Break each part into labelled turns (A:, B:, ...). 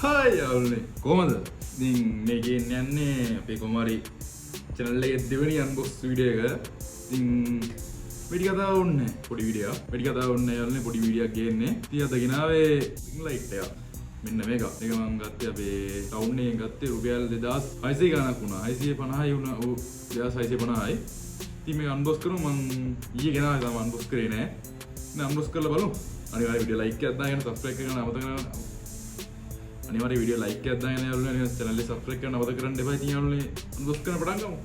A: Hi යාළුවනේ කොහමද? ඉතින් මේ ගේන්න යන්නේ අපේ කොමාරි channel එකේ දෙවෙනි unbox වීඩියෝ එක. ඉතින් වෙඩි කතාව ඕනේ පොඩි වීඩියෝ. වෙඩි කතාව ඕනේ යාළුවනේ පොඩි වීඩියෝ එකක් ගේන්නේ. ඉතින් අද ගෙනාවේ ring light එක. මෙන්න මේක. මේක මම ගත්තේ අපේ ටවුන් එකෙන් ගත්තේ රුපියල් 2600 ගණක් වුණා. 650යි වුණා. ඔව් 2650යි. ඉතින් මේක unbox කරමු. මම ඊයේ ගෙනාවේ තමයි unbox කරේ නෑ. දැන් unbox කරලා බලමු. අනිවාර්යෙන් වීඩියෝ like එකක් දාගෙන subscribe කරන්න අමතක කරන්න. අනිවාර්යෙන් වීඩියෝ like එකක් දාගෙන යාළුවනේ channel එක subscribe කරන්න අමතක කරන්න එපා. ඉතින් යාළුවනේ unbox කරන්න පටන් ගමු.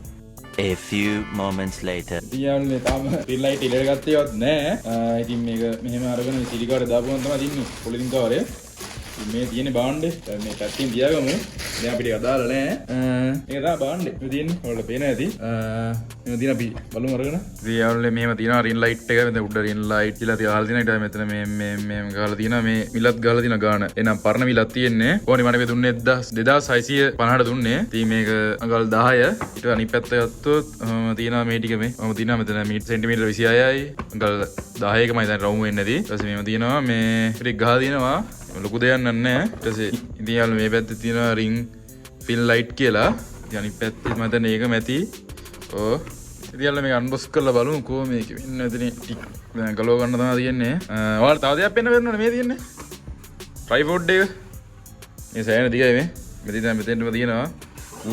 B: A few moments later.
A: ඉතින් යාළුවනේ තාම ring light ඉලර ගත්තේවත් නෑ. ඉතින් මේක මෙහෙම අරගෙන සිලිකාරේ දාපුවම තමයි දින්නේ. පොලිතින් කවරේ. මේ තියෙන බාණ්ඩේ මේ පැත්තෙන් තියාගමු. දැන් අපිට ඒක දාලා නෑ. මේක තමයි බාණ්ඩේ. මේ තියෙන්නේ. ඔයාලට පේන ඇති. මේ තියෙන අපි බලමු අරගෙන. ඉතින් යාළුවනේ මෙහෙම තියෙනවා ring light එක. මෙතන උඩ ring light කියලා තියලා තියෙනවා. ඊට මෙතන මේ ගහලා තියෙනවා. මේ මිලත් ගහලා තියෙන ගාන. එහෙනම් පරණ මිලක් තියෙන්නේ. ඕනේ මට මේ දුන්නේ 2650ට දුන්නේ. ඉතින් මේක අඟල් 10. ඊට අනිත් පැත්ත ගත්තොත් තියෙනවා මේ ටික මේ. මම තියෙනවා මෙතන සෙන්ටිමීටර් 26යි. අඟල් 10කමයි දැන් රවුම් වෙන්නේ නැති. ඊට පස්සේ මේව තියෙනවා මේ ටික ගහලා තියෙනවා. ලොකු දෙයක් නෑ. ඊට පස්සේ ඉතින් යාළුවෝ මේ පැත්තේ තියෙනවා ring pin light කියලා. ඉතින් අනිත් පැත්තේ මම දැන් ඒක මැති. ඕ ඉතින් යාළුවෝ මේක unbox කරලා බලමු කොහොම මේක වෙන්නේ. එතන දැන් ගලව ගන්න තමයි තියෙන්නේ. ඔයාලට තව දෙයක් පෙන්න වෙනවනේ මේ තියෙන්නේ. tripod එක. මේ සෑහෙන දිගයි මේ. මෙතෙන්ටම තියෙනවා.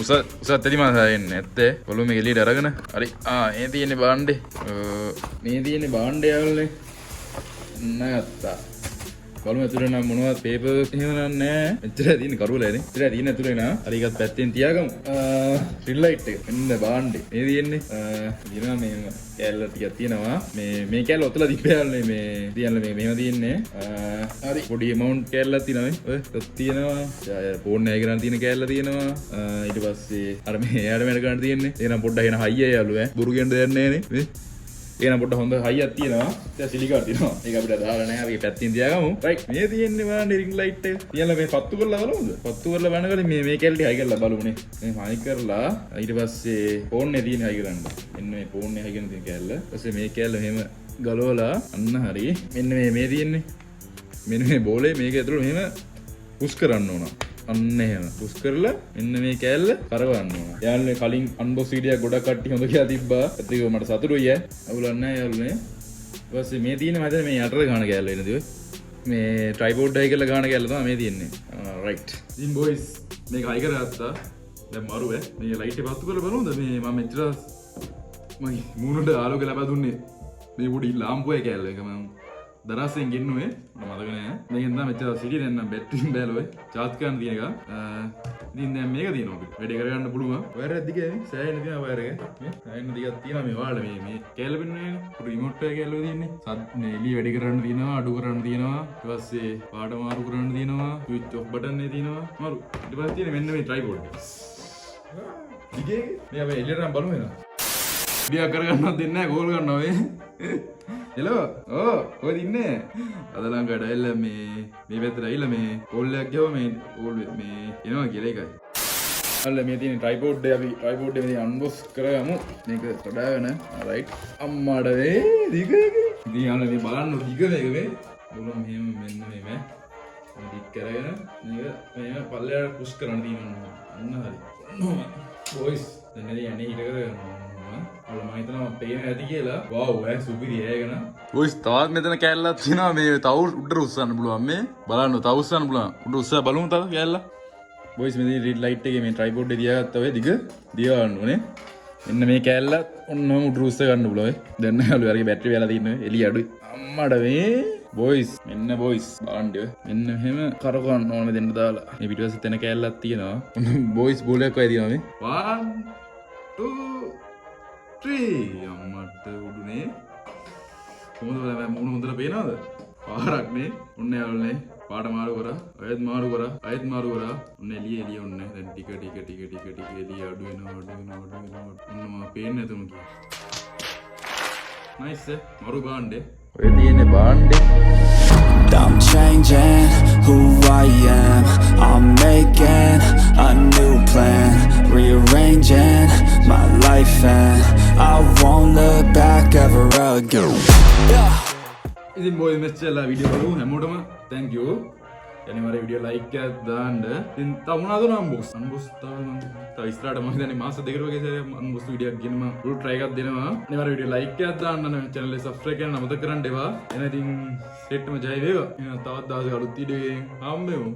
A: උසත් ඇති මම සෑහෙන්නේ නැත්තේ. බලමු මේක එළියට අරගෙන. හරි. මේ තියෙන්නේ බාණ්ඩේ. මේ තියෙන්නේ බාණ්ඩේ යාළුවනේ. නැත්තා. බලමු ඇතුලේ නම් මොනවද පේපර් එහෙම නෑ. මෙච්චර තියෙන කරුවලනේ. මෙච්චර තියෙන ඇතුලේ නා. හරි එකත් පැත්තෙන් තියාගමු. ring light එක. මෙන්න බාණ්ඩේ. මේ තියෙන්නේ. දිනවා මේ කැල්ල ටිකක් තියෙනවා. මේ කැල්ල ඔතලා තිබ්බයල්නේ මේ තියන්නේ මේව තියෙන්නේ. හරි පොඩි amount කැල්ලක් තියෙනවා මේ. ඔය තියෙනවා. ෆෝන් එකේ ගන්න තියෙන කැල්ල තියෙනවා. ඊට පස්සේ අර මේ එයාට වැඩ ගන්න තියෙන්නේ. එහෙනම් පොඩ්ඩක් එන හයිය යාළුව ඈ. බොරු කියන්න දෙයක් නෑනේ. මේ එහෙනම් පොඩ්ඩක් හොඳ හයියක් තියෙනවා. දැන් සිලිකාර තියෙනවා. ඒක අපිට දාලා නැහැ. අපි පැත්තෙන් තියාගමු. රයිට්. මේ තියෙන්නේ වාන්නේ ring light එක. තියලා මේ පත්තු කරලා බලමුද? පත්තු කරලා බලනකොට මේ කැල්ලේ හයි කරලා බලමුනේ. මේ හයි කරලා ඊට පස්සේ ෆෝන් එකේ තියෙන හයි කරන්න. මෙන්න මේ ෆෝන් එකේ හයි කරන තියෙන කැල්ල. ඊපස්සේ මේ කැල්ල මෙහෙම ගලවලා අන්න හරි. මෙන්න මේ තියෙන්නේ. මෙන්න මේ බෝලේ මේක ඇතුළේ මෙහෙම පුෂ් කරන්න ඕන. අන්න එහෙම පුෂ් කරලා මෙන්න මේ කෑල්ල කරවන්න ඕන. යාළුවනේ කලින් අන්බොක්ස් වීඩියෝ ගොඩක් කට්ටිය හොඳ කියලා තිබ්බා. ඒක මට සතුටුයි ඈ. අවුලක් නැහැ යාළුවනේ. ඊට පස්සේ මේ තියෙන්නේ මම හිතන්නේ මේ යටට ගාන කෑල්ල වෙනද ඔය. මේ ට්‍රයිපෝඩ් එකයි කියලා ගාන කෑල්ල තමයි මේ තියෙන්නේ. රයිට්. ඉතින් බොයිස් මේක හයි කරගත්තා. දැන් මරු ඈ. මේ ලයිට් එක පත්තු කරලා බලමුද? මේ මම මෙච්චර මගේ මූණට ආලෝකය ලබා දුන්නේ. මේ පොඩි ලාම්පුවේ කෑල්ල එක මම දරස්සෙන් ගෙන්නුවේ මට මතක නෑ. මේකෙන් තමයි මෙච්චර සිටි දැන් නම් බැටරියෙන් බෑලුවේ. චාර්ජ් කරන්න තියෙන එක. ඉතින් දැන් මේක තියෙනවා අපිට. වැඩි කරගන්න පුළුවන්. වයර් එක දිගේ සෑහෙන තියෙනවා වයර් එක. මේ සෑහෙන දිගක් තියෙනවා මේ වල මේ කෑල්ල පින්නේ පොඩි රිමෝට් එක කෑල්ල තියෙන්නේ. මේ එළිය වැඩි කරන්න තියෙනවා, අඩු කරන්න තියෙනවා. ඊට පස්සේ පාට මාරු කරන්න තියෙනවා. ස්විච් ඔෆ් බටන් එක තියෙනවා. මාරු. ඊට පස්සේ තියෙන්නේ මෙන්න මේ ට්‍රයිපෝඩ්. දිගේ මේ අපි එළියට නම් බලමු එනවා. විදියා කරගන්නවත් දෙන්නේ නැහැ ගෝල් ගන්නවා මේ. හෙලෝ කොහෙද ඉන්නේ? අද ළඟට ඇවිල්ලා මේ පැත්තට ඇවිල්ලා මේ කෝල් එකක් ගියව මේ කෝල් මේ එනවා කියලා එකයි. අල්ල මේ තියෙන ට්‍රයිපෝඩ් එක අපි ට්‍රයිපෝඩ් එක අන්බොක්ස් කරගමු. මේක කඩාගෙන රයිට් අම්මාට වේ දිග එක. ඉතින් අන්න මේ බලන්න දිග මේක මේ. බලමු මෙහෙම මෙන්න මේ දික් කරගෙන මේක පල්ලයට පුෂ් කරන්න තියෙනවා. අන්න හරි. බොයිස් දැන් යන්නේ හිට කරගන්න. මම හිතනවා පේන ඇති කියලා. වව් ඈ සුපිරි ඇයගෙන. ඔයිස් තවත් මෙතන කැල්ලක් තියෙනවා. මේ තව උඩට උස්සන්න පුළුවන් මේ. බලන්න තව උස්සන්න පුළුවන්. උඩ උස්සලා බලමු තව කැල්ල. බොයිස් මේ රිඩ් ලයිට් එකේ මේ ට්‍රයිපෝඩ් එක තියාගත්තා ඔය දිග දියවන්න ඕනේ. මෙන්න මේ කැල්ල ඔන්නම උඩ උස්ස ගන්න පුළුවන් ඔය. දැන් නෑලු අරගේ බැටරි වෙලා තියෙනවා. එළිය අඩුයි. අම්මඩ මේ බොයිස් මෙන්න බොයිස් බලන්න ඔය. මෙන්න මෙහෙම කරකවන්න ඕනේ දෙන්න දාලා. මේ පිටුපස්සේ තැන කැල්ලක් තියෙනවා. බොයිස් බෝලයක් වයි තියෙනවා මේ. 1 2 අම්මට උඩුනේ කොහොමද මූණ හොඳට පේනවද? පාරක් නේ. ඔන්න යාළුවනේ පාට මාරු කරා. අයත් මාරු කරා. අයත් මාරු කරා. ඔන්න එළිය ඔන්න. දැන් ටික එළිය අඩු වෙනවා. ඔන්න මම පේන්නේ නැතුණු කිය. නයිස් මරු බාණ්ඩේ. ඔය තියෙන්නේ බාණ්ඩේ.
C: I'm changing who I am. I'm making a new plan, rearranging my life and I won't look back ever again.
A: ඉතින් බොයි මෙච්චරලා වීඩියෝ බලමු හැමෝටම thank you. අනිවාර්ය වීඩියෝ ලයික් එකක් දාන්න. ඉතින් තව මොනවද නම්බුස්? නම්බුස් තව ඉස්සරහට මම හිතන්නේ මාස දෙකකට වගේ සැරයක් නම්බුස් වීඩියෝ එකක් ගෙනම ෆුල් try එකක් දෙනවා. අනිවාර්ය වීඩියෝ ලයික් එකක් දාන්න නම් channel එක subscribe කරන්න අමතක කරන්න එපා. එහෙනම් ඉතින් සෙට්ම ජය වේවා. එහෙනම් තවත් දවසක අලුත් වීඩියෝ එකකින් හම්බෙමු.